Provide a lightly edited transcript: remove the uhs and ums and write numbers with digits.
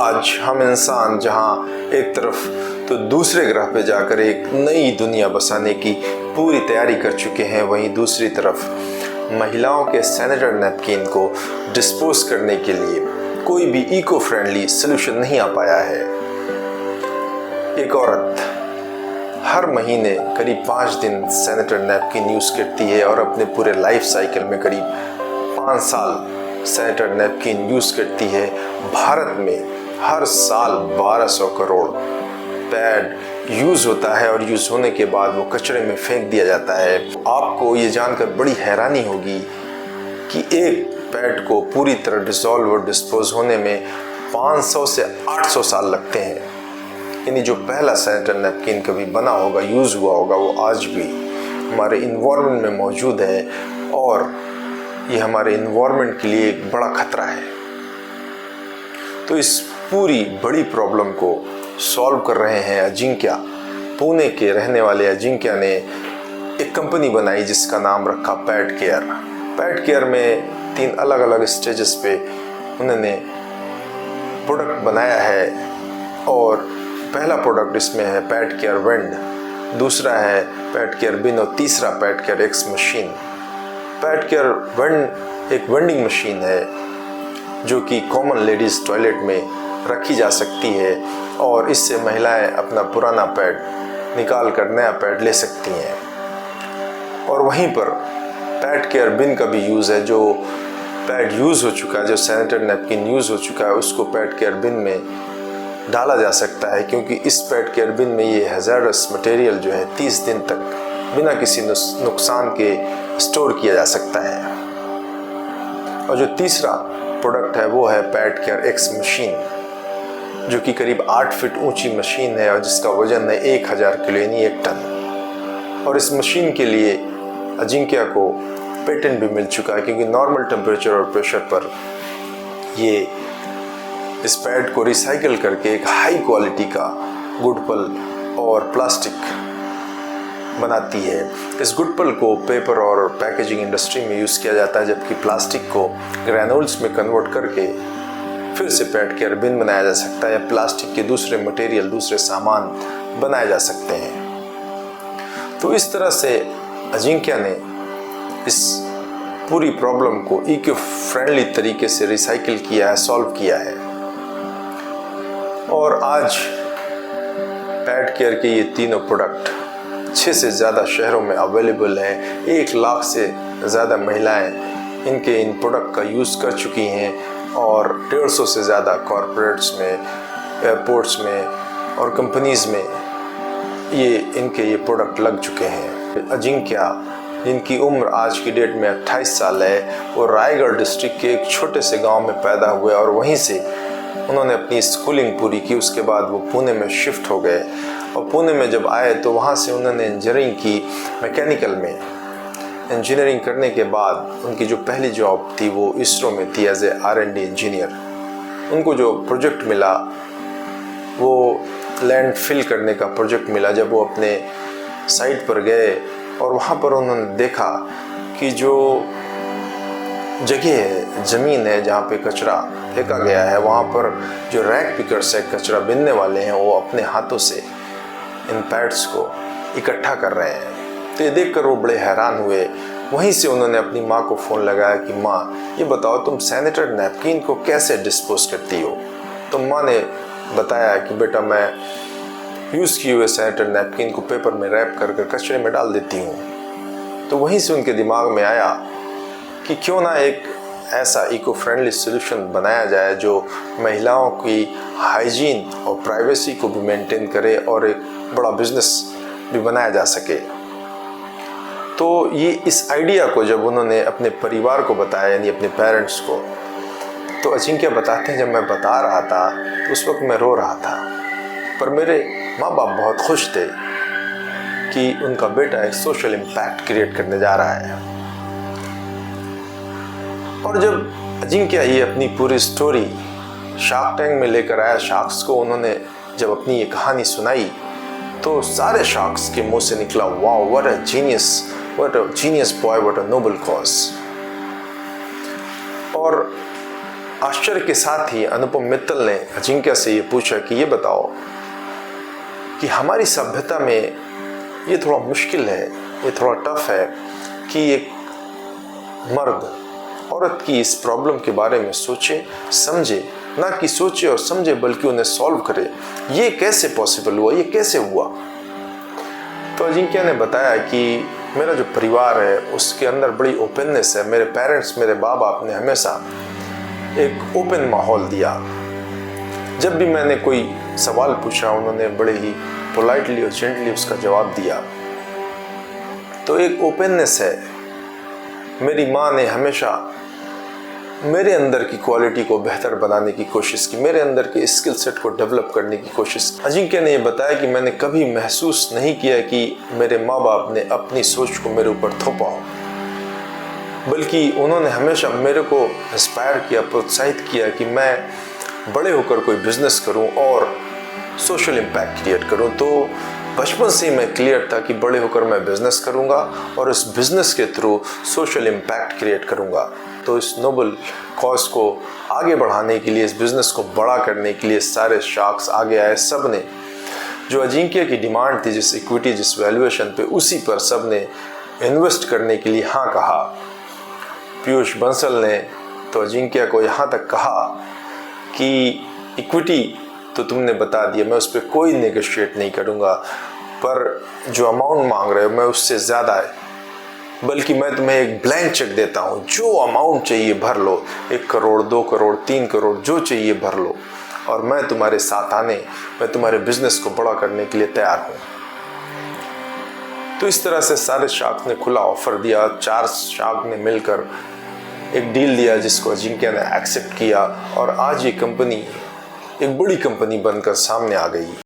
आज हम इंसान जहां एक तरफ तो दूसरे ग्रह पे जाकर एक नई दुनिया बसाने की पूरी तैयारी कर चुके हैं, वहीं दूसरी तरफ महिलाओं के सैनिटरी नैपकिन को डिस्पोज करने के लिए कोई भी इको फ्रेंडली सोल्यूशन नहीं आ पाया है। एक औरत हर महीने करीब 5 दिन सैनिटरी नैपकिन यूज़ करती है और अपने पूरे लाइफ साइकिल में करीब 5 साल सैनिटरी नैपकिन यूज़ करती है। भारत में हर साल 1200 करोड़ पैड यूज़ होता है और यूज़ होने के बाद वो कचरे में फेंक दिया जाता है। आपको ये जानकर बड़ी हैरानी होगी कि एक पैड को पूरी तरह डिसॉल्व और डिस्पोज होने में 500 से 800 साल लगते हैं। यानी जो पहला सैनिटरी नैपकिन कभी बना होगा, यूज़ हुआ होगा, वो आज भी हमारे इन्वायरमेंट में मौजूद है और ये हमारे इन्वायरमेंट के लिए एक बड़ा खतरा है। तो इस पूरी बड़ी प्रॉब्लम को सॉल्व कर रहे हैं अजिंक्य। पुणे के रहने वाले अजिंक्य ने एक कंपनी बनाई जिसका नाम रखा पैड केयर। पैड केयर में 3 अलग अलग स्टेजेस पे उन्होंने प्रोडक्ट बनाया है और पहला प्रोडक्ट इसमें है पैड केयर वेंड, दूसरा है पैड केयर बिन और तीसरा pad care X machine. Pad care vend एक वेंडिंग मशीन है जो कि कॉमन लेडीज़ टॉयलेट में रखी जा सकती है और इससे महिलाएं अपना पुराना पैड निकाल कर नया पैड ले सकती हैं। और वहीं पर पैड केयर बिन का भी यूज़ है। जो पैड यूज़ हो चुका है, जो सैनिटरी नैपकिन यूज़ हो चुका है, उसको पैड केयर बिन में डाला जा सकता है, क्योंकि इस पैड केयर बिन में ये हैज़ार्डस मटेरियल जो है 30 दिन तक बिना किसी नुकसान के स्टोर किया जा सकता है। और जो तीसरा प्रोडक्ट है वो है पैड केयर एक्स मशीन, जो कि करीब 8 फीट ऊंची मशीन है और जिसका वजन है 1000 किलो यानी 1 टन। और इस मशीन के लिए अजिंक्य को पेटेंट भी मिल चुका है, क्योंकि नॉर्मल टेम्परेचर और प्रेशर पर ये इस पैड को रिसाइकिल करके एक हाई क्वालिटी का गुड पल्प और प्लास्टिक बनाती है। इस गुड पल्प को पेपर और पैकेजिंग इंडस्ट्री में यूज़ किया जाता है, जबकि प्लास्टिक को ग्रैनुल्स में कन्वर्ट करके फिर से पैड केयर बिन बनाया जा सकता है या प्लास्टिक के दूसरे मटेरियल, दूसरे सामान बनाए जा सकते हैं। तो इस तरह से अजिंक्य ने इस पूरी प्रॉब्लम को इको फ्रेंडली तरीके से रिसाइकिल किया है, सॉल्व किया है। और आज पैड केयर के ये तीनों प्रोडक्ट 6 से ज़्यादा शहरों में अवेलेबल है। 1 लाख से ज़्यादा महिलाएं इनके इन प्रोडक्ट का यूज़ कर चुकी हैं और 150 से ज़्यादा कॉरपोरेट्स में, एयरपोर्ट्स में और कंपनीज़ में इनके ये प्रोडक्ट लग चुके हैं। अजिंक्य, जिनकी उम्र आज की डेट में 28 साल है, वो रायगढ़ डिस्ट्रिक्ट के एक छोटे से गांव में पैदा हुए और वहीं से उन्होंने अपनी स्कूलिंग पूरी की। उसके बाद वो पुणे में शिफ्ट हो गए और पुणे में जब आए तो वहाँ से उन्होंने इंजीनियरिंग की, मैकेनिकल में। इंजीनियरिंग करने के बाद उनकी जो पहली जॉब थी वो इसरो में थी एज ए R&D इंजीनियर। उनको जो प्रोजेक्ट मिला वो लैंड फिल करने का प्रोजेक्ट मिला। जब वो अपने साइट पर गए और वहाँ पर उन्होंने देखा कि जो जगह है, ज़मीन है जहाँ पे कचरा फेंका गया है, वहाँ पर जो रैक पिकर्स है, कचरा बिनने वाले हैं, वो अपने हाथों से इन पैड्स को इकट्ठा कर रहे हैं। तो ये देखकर वो बड़े हैरान हुए। वहीं से उन्होंने अपनी माँ को फ़ोन लगाया कि माँ, ये बताओ तुम सैनिटरी नैपकिन को कैसे डिस्पोज करती हो। तो माँ ने बताया कि बेटा, मैं यूज़ किए हुए सैनिटरी नैपकिन को पेपर में रैप कर कचरे में डाल देती हूँ। तो वहीं से उनके दिमाग में आया कि क्यों ना एक ऐसा इको फ्रेंडली सोल्यूशन बनाया जाए जो महिलाओं की हाइजीन और प्राइवेसी को भी मेंटेन करे और एक बड़ा बिजनेस भी बनाया जा सके। तो ये इस आइडिया को जब उन्होंने अपने परिवार को बताया, यानी अपने पेरेंट्स को, तो अजिंक्य बताते हैं जब मैं बता रहा था तो उस वक्त मैं रो रहा था, पर मेरे माँ बाप बहुत खुश थे कि उनका बेटा एक सोशल इम्पैक्ट क्रिएट करने जा रहा है। और जब अजिंक्य ये अपनी पूरी स्टोरी शार्क टैंक में लेकर आया शार्क्स को, उन्होंने जब अपनी ये कहानी सुनाई तो सारे शार्क्स के मुंह से निकला, wow, what a genius boy, what a noble cause. और आश्चर्य के साथ ही अनुपम मित्तल ने अजिंक्य से ये पूछा कि ये बताओ कि हमारी सभ्यता में ये थोड़ा मुश्किल है, ये थोड़ा टफ है कि एक मर्द औरत की इस प्रॉब्लम के बारे में सोचे समझे, ना कि सोचे और समझे बल्कि उन्हें सॉल्व करे। ये कैसे पॉसिबल हुआ, ये कैसे हुआ? तो अजिंक्य ने बताया कि मेरा जो परिवार है उसके अंदर बड़ी ओपननेस है। मेरे पेरेंट्स, मेरे माँ बाप ने हमेशा एक ओपन माहौल दिया। जब भी मैंने कोई सवाल पूछा उन्होंने बड़े ही पोलाइटली और जेंटली उसका जवाब दिया। तो एक ओपननेस है। मेरी माँ ने हमेशा मेरे अंदर की क्वालिटी को बेहतर बनाने की कोशिश की, मेरे अंदर के स्किल सेट को डेवलप करने की कोशिश की। अजिंक्य ने ये बताया कि मैंने कभी महसूस नहीं किया कि मेरे माँ बाप ने अपनी सोच को मेरे ऊपर थोपा हो, बल्कि उन्होंने हमेशा मेरे को इंस्पायर किया, प्रोत्साहित किया कि मैं बड़े होकर कोई बिजनेस करूं और सोशल इम्पैक्ट क्रिएट करूं। तो बचपन से ही मैं क्लियर था कि बड़े होकर मैं बिजनेस करूंगा और इस बिजनेस के थ्रू सोशल इम्पैक्ट क्रिएट करूंगा। तो इस नोबल कॉज को आगे बढ़ाने के लिए, इस बिजनेस को बड़ा करने के लिए सारे शार्क्स आगे आए। सब ने जो अजिंक्य की डिमांड थी, जिस इक्विटी, जिस वैल्यूएशन पे, उसी पर सब ने इन्वेस्ट करने के लिए हाँ कहा। पीयूष बंसल ने तो अजिंक्य को यहाँ तक कहा कि इक्विटी तो तुमने बता दिया, मैं उस पर कोई नेगोशिएट नहीं करूँगा, पर जो अमाउंट मांग रहे हो मैं उससे ज़्यादा है, बल्कि मैं तुम्हें एक ब्लैंक चेक देता हूँ, जो अमाउंट चाहिए भर लो, 1 करोड़ 2 करोड़ 3 करोड़ जो चाहिए भर लो, और मैं तुम्हारे साथ आने, मैं तुम्हारे बिजनेस को बड़ा करने के लिए तैयार हूँ। तो इस तरह से सारे शार्क ने खुला ऑफर दिया। 4 शार्क ने मिलकर एक डील दिया जिसको अजिंक्य ने एक्सेप्ट किया और आज ये कंपनी एक बड़ी कंपनी बनकर सामने आ गई।